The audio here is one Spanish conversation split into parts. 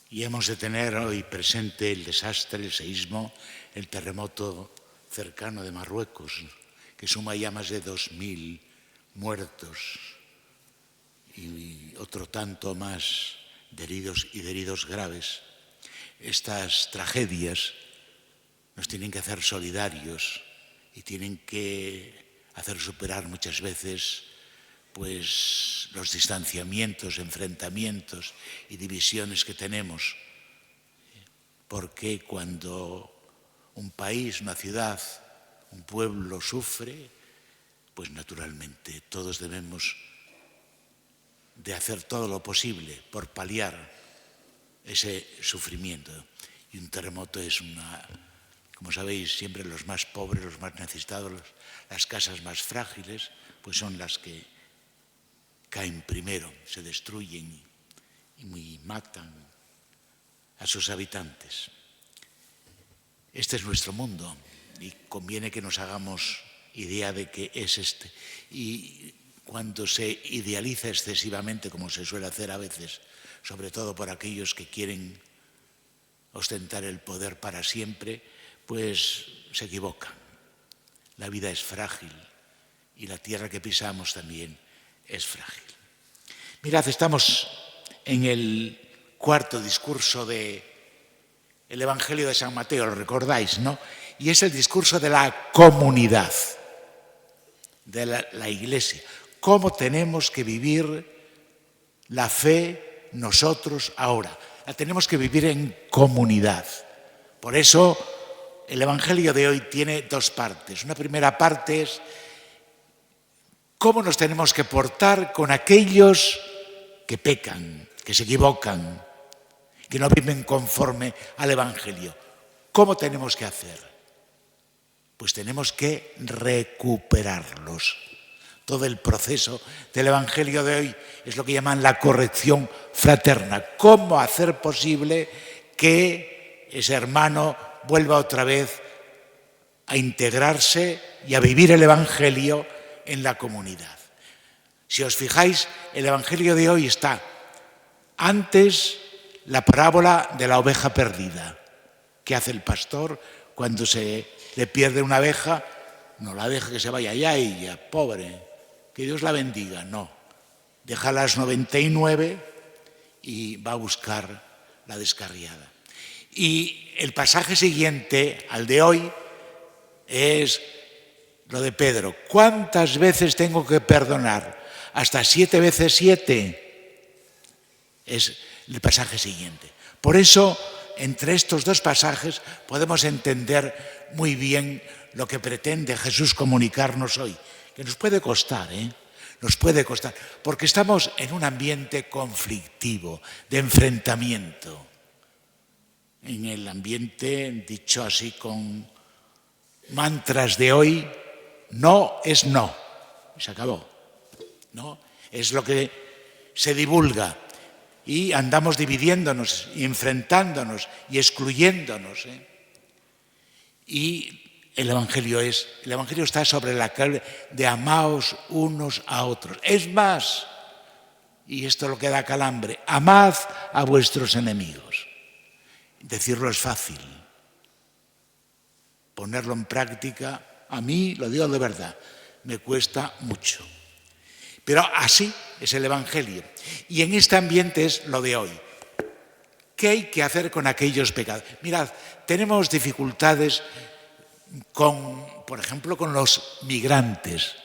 Y hemos de tener hoy presente el desastre, el seísmo, el terremoto cercano de Marruecos, que suma ya más de 2000 muertos y otro tanto más de heridos y de heridos graves. Estas tragedias nos tienen que hacer solidarios y tienen que hacer superar muchas veces pues los distanciamientos, enfrentamientos y divisiones que tenemos. Porque cuando un país, una ciudad, un pueblo sufre, pues naturalmente todos debemos de hacer todo lo posible por paliar ese sufrimiento. Y un terremoto es como sabéis, siempre los más pobres, los más necesitados, las casas más frágiles, pues son las que caen primero, se destruyen y matan a sus habitantes. Este es nuestro mundo y conviene que nos hagamos idea de que es este. Y cuando se idealiza excesivamente, como se suele hacer a veces, sobre todo por aquellos que quieren ostentar el poder para siempre, pues se equivocan. La vida es frágil y la tierra que pisamos también es frágil. Mirad, estamos en el cuarto discurso del Evangelio de San Mateo, lo recordáis, ¿no? Y es el discurso de la comunidad, de la Iglesia. ¿Cómo tenemos que vivir la fe nosotros ahora? La tenemos que vivir en comunidad. Por eso el Evangelio de hoy tiene dos partes. Una primera parte es cómo nos tenemos que portar con aquellos que pecan, que se equivocan, que no viven conforme al Evangelio. ¿Cómo tenemos que hacer? Pues tenemos que recuperarlos. Todo el proceso del Evangelio de hoy es lo que llaman la corrección fraterna. ¿Cómo hacer posible que ese hermano vuelva otra vez a integrarse y a vivir el Evangelio en la comunidad? Si os fijáis, el Evangelio de hoy está antes la parábola de la oveja perdida. ¿Qué hace el pastor cuando se le pierde una oveja? No la deja que se vaya allá y ya, pobre, que Dios la bendiga. No, deja las 99 y va a buscar la descarriada. Y el pasaje siguiente al de hoy es lo de Pedro. ¿Cuántas veces tengo que perdonar? Hasta 7 veces 7 es el pasaje siguiente. Por eso, entre estos dos pasajes podemos entender muy bien lo que pretende Jesús comunicarnos hoy, que nos puede costar, nos puede costar, porque estamos en un ambiente conflictivo, de enfrentamiento. En el ambiente, dicho así con mantras de hoy, no es no, y se acabó. No, es lo que se divulga y andamos dividiéndonos y enfrentándonos y excluyéndonos. Y el Evangelio está sobre la clave de amaos unos a otros. Es más, y esto es lo que da calambre, amad a vuestros enemigos. Decirlo es fácil, ponerlo en práctica, a mí, lo digo de verdad, me cuesta mucho. Pero así es el Evangelio. Y en este ambiente es lo de hoy. ¿Qué hay que hacer con aquellos pecados? Mirad, tenemos dificultades por ejemplo, con los migrantes,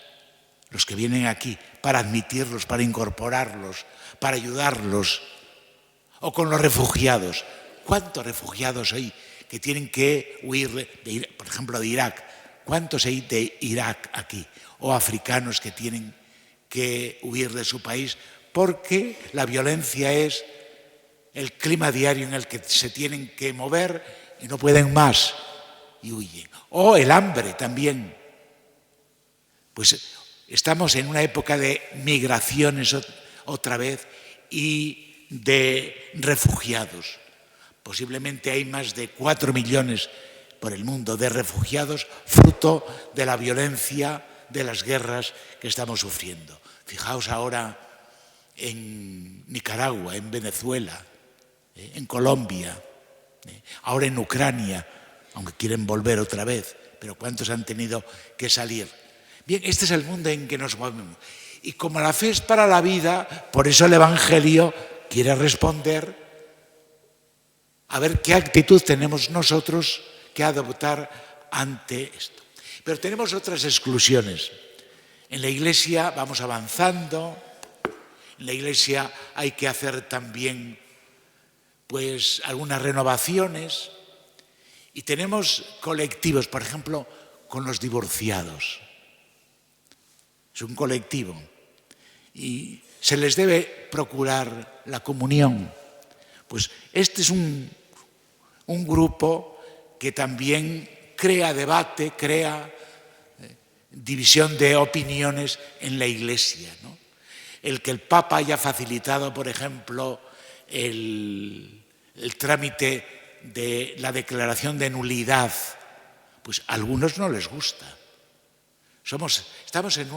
los que vienen aquí, para admitirlos, para incorporarlos, para ayudarlos. O con los refugiados. ¿Cuántos refugiados hay que tienen que huir, por ejemplo, de Irak? ¿Cuántos hay de Irak aquí? O africanos que tienen que huir de su país porque la violencia es el clima diario en el que se tienen que mover y no pueden más y huyen. O el hambre también. Pues estamos en una época de migraciones otra vez y de refugiados. Posiblemente hay más de 4 millones por el mundo de refugiados fruto de la violencia de las guerras que estamos sufriendo. Fijaos ahora en Nicaragua, en Venezuela, en Colombia, ahora en Ucrania, aunque quieren volver otra vez, pero ¿cuántos han tenido que salir? Bien, este es el mundo en que nos movemos. Y como la fe es para la vida, por eso el Evangelio quiere responder a ver qué actitud tenemos nosotros que adoptar ante esto. Pero tenemos otras exclusiones. En la Iglesia vamos avanzando, en la Iglesia hay que hacer también pues algunas renovaciones y tenemos colectivos, por ejemplo, con los divorciados. Es un colectivo y se les debe procurar la comunión. Pues este es un grupo que también crea debate, crea división de opiniones en la Iglesia, ¿no? El que el Papa haya facilitado, por ejemplo, el trámite de la declaración de nulidad, pues a algunos no les gusta. Estamos en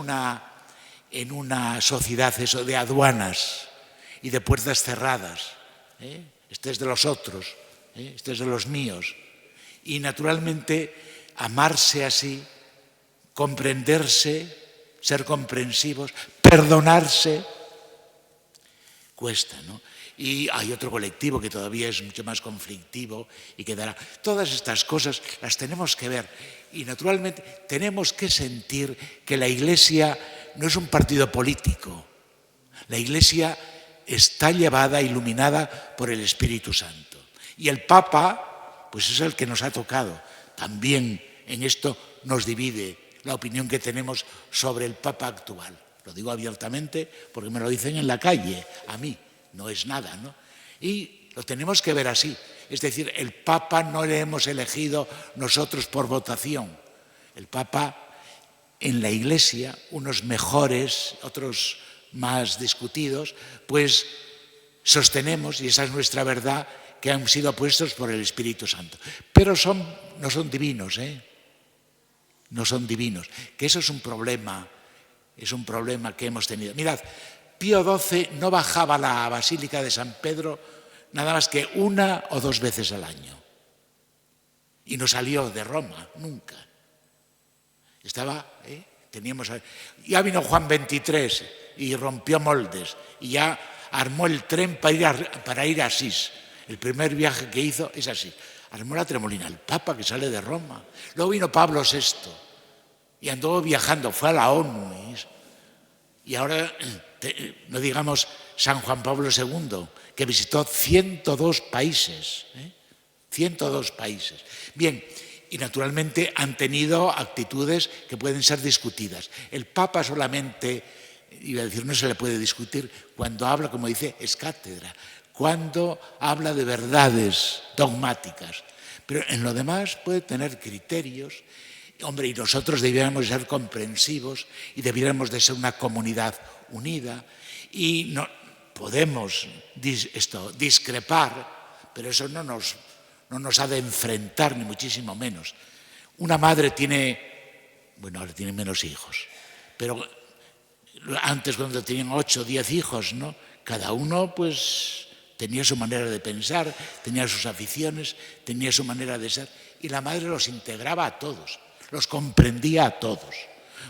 una sociedad eso de aduanas y de puertas cerradas. Este es de los otros, este es de los míos. Y naturalmente amarse así, comprenderse, ser comprensivos, perdonarse, cuesta, ¿no? Y hay otro colectivo que todavía es mucho más conflictivo y que dará. Todas estas cosas las tenemos que ver y naturalmente tenemos que sentir que la Iglesia no es un partido político. La Iglesia está llevada, iluminada por el Espíritu Santo. Y el Papa, pues es el que nos ha tocado. También en esto nos divide la opinión que tenemos sobre el Papa actual. Lo digo abiertamente porque me lo dicen en la calle, a mí. No es nada, ¿no? Y lo tenemos que ver así. Es decir, el Papa no le hemos elegido nosotros por votación. El Papa en la Iglesia, unos mejores, otros más discutidos, pues sostenemos, y esa es nuestra verdad, que han sido puestos por el Espíritu Santo. Pero no son divinos, no son divinos. Que eso es un problema que hemos tenido. Mirad, Pío XII no bajaba a la Basílica de San Pedro nada más que 1 o 2 veces al año. Y no salió de Roma, nunca. Ya vino Juan XXIII y rompió moldes y ya armó el tren para ir a Asís. El primer viaje que hizo es así. Armó la tremolina, el Papa que sale de Roma. Luego vino Pablo VI y anduvo viajando, fue a la ONU. Y ahora, no digamos San Juan Pablo II, que visitó 102 países. 102 países. Bien, y naturalmente han tenido actitudes que pueden ser discutidas. El Papa solamente, iba a decir, no se le puede discutir cuando habla, como dice, es cátedra, cuando habla de verdades dogmáticas. Pero en lo demás puede tener criterios. Hombre, y nosotros debiéramos ser comprensivos y debiéramos de ser una comunidad unida y no podemos discrepar, pero eso no nos ha de enfrentar, ni muchísimo menos. Una madre ahora tiene menos hijos, pero antes cuando tenían 8 o 10 hijos, ¿no? Cada uno pues tenía su manera de pensar, tenía sus aficiones, tenía su manera de ser y la madre los integraba a todos. Los comprendía a todos.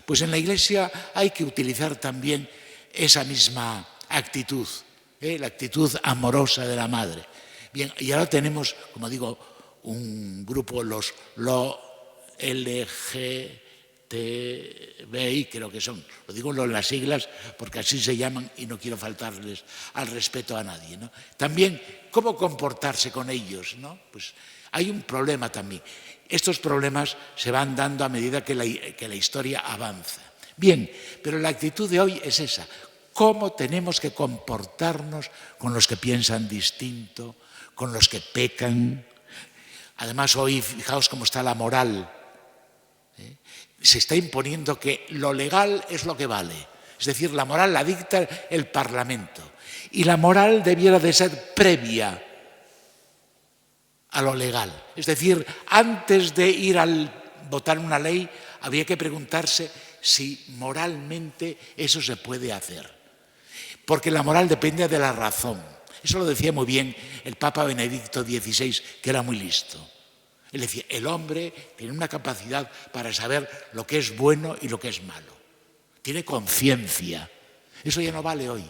Pues en la Iglesia hay que utilizar también esa misma actitud, la actitud amorosa de la madre. Bien, y ahora tenemos, como digo, un grupo, los LGTBI, creo que son. Lo digo en las siglas porque así se llaman y no quiero faltarles al respeto a nadie, ¿no? También, ¿cómo comportarse con ellos, ¿no? Pues hay un problema también. Estos problemas se van dando a medida que la historia avanza. Bien, pero la actitud de hoy es esa. ¿Cómo tenemos que comportarnos con los que piensan distinto, con los que pecan? Además, hoy, fijaos cómo está la moral. Se está imponiendo que lo legal es lo que vale. Es decir, la moral la dicta el Parlamento. Y la moral debiera de ser previa a lo legal. Es decir, antes de ir a votar una ley, habría que preguntarse si moralmente eso se puede hacer. Porque la moral depende de la razón. Eso lo decía muy bien el Papa Benedicto XVI, que era muy listo. Él decía, el hombre tiene una capacidad para saber lo que es bueno y lo que es malo. Tiene conciencia. Eso ya no vale hoy.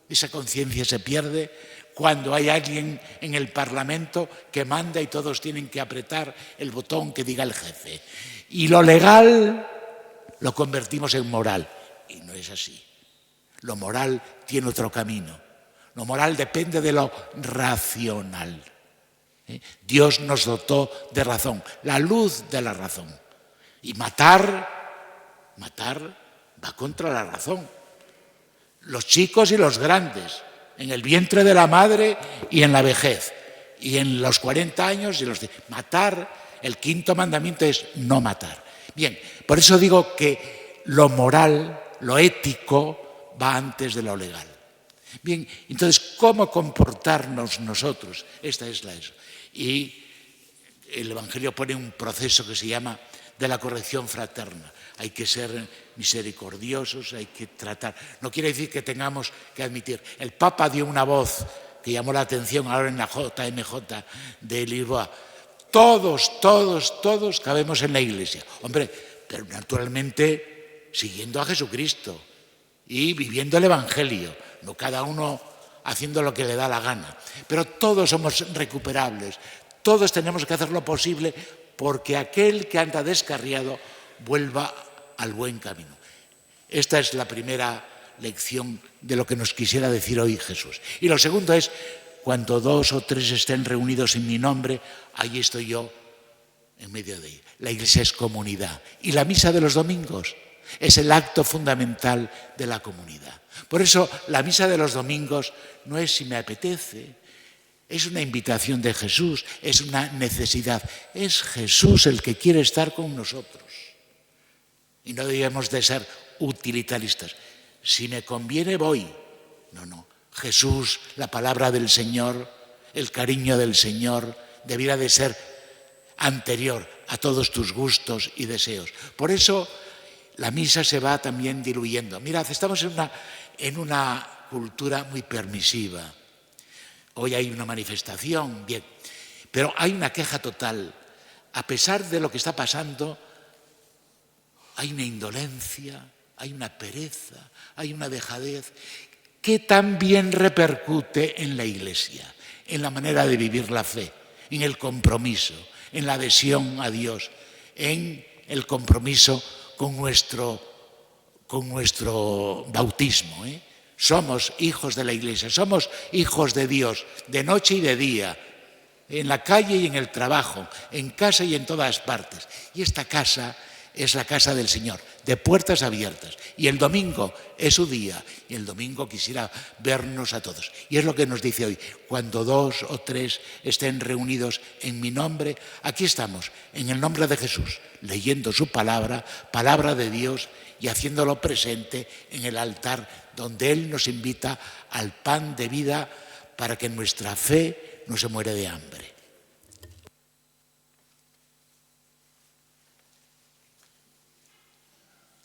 Esa conciencia se pierde cuando hay alguien en el Parlamento que manda y todos tienen que apretar el botón que diga el jefe. Y lo legal lo convertimos en moral. Y no es así. Lo moral tiene otro camino. Lo moral depende de lo racional. Dios nos dotó de razón, la luz de la razón. Y matar va contra la razón. Los chicos y los grandes, en el vientre de la madre y en la vejez, y en los 40 años y matar, el quinto mandamiento es no matar. Bien, por eso digo que lo moral, lo ético, va antes de lo legal. Bien, entonces, ¿cómo comportarnos nosotros? Esta es la eso. Y el Evangelio pone un proceso que se llama de la corrección fraterna. Hay que ser misericordiosos, hay que tratar. No quiere decir que tengamos que admitir. El Papa dio una voz que llamó la atención ahora en la JMJ de Lisboa. Todos cabemos en la Iglesia. Hombre, pero naturalmente siguiendo a Jesucristo y viviendo el Evangelio, no cada uno haciendo lo que le da la gana. Pero todos somos recuperables, todos tenemos que hacer lo posible porque aquel que anda descarriado vuelva al buen camino. Esta es la primera lección de lo que nos quisiera decir hoy Jesús. Y lo segundo es, cuando 2 o 3 estén reunidos en mi nombre, ahí estoy yo en medio de ellos. La Iglesia es comunidad. Y la misa de los domingos es el acto fundamental de la comunidad. Por eso la misa de los domingos no es si me apetece, es una invitación de Jesús, es una necesidad. Es Jesús el que quiere estar con nosotros. Y no debemos de ser utilitaristas. Si me conviene, voy. No. Jesús, la palabra del Señor, el cariño del Señor, debiera de ser anterior a todos tus gustos y deseos. Por eso la misa se va también diluyendo. Mirad, estamos en una cultura muy permisiva. Hoy hay una manifestación, bien, pero hay una queja total. A pesar de lo que está pasando, hay una indolencia, hay una pereza, hay una dejadez que también repercute en la Iglesia, en la manera de vivir la fe, en el compromiso, en la adhesión a Dios, en el compromiso con nuestro bautismo. Somos hijos de la Iglesia, somos hijos de Dios, de noche y de día, en la calle y en el trabajo, en casa y en todas partes. Y esta casa es la casa del Señor, de puertas abiertas. Y el domingo es su día, y el domingo quisiera vernos a todos. Y es lo que nos dice hoy, cuando 2 o 3 estén reunidos en mi nombre, aquí estamos, en el nombre de Jesús, leyendo su palabra, palabra de Dios, y haciéndolo presente en el altar donde Él nos invita al pan de vida para que nuestra fe no se muera de hambre.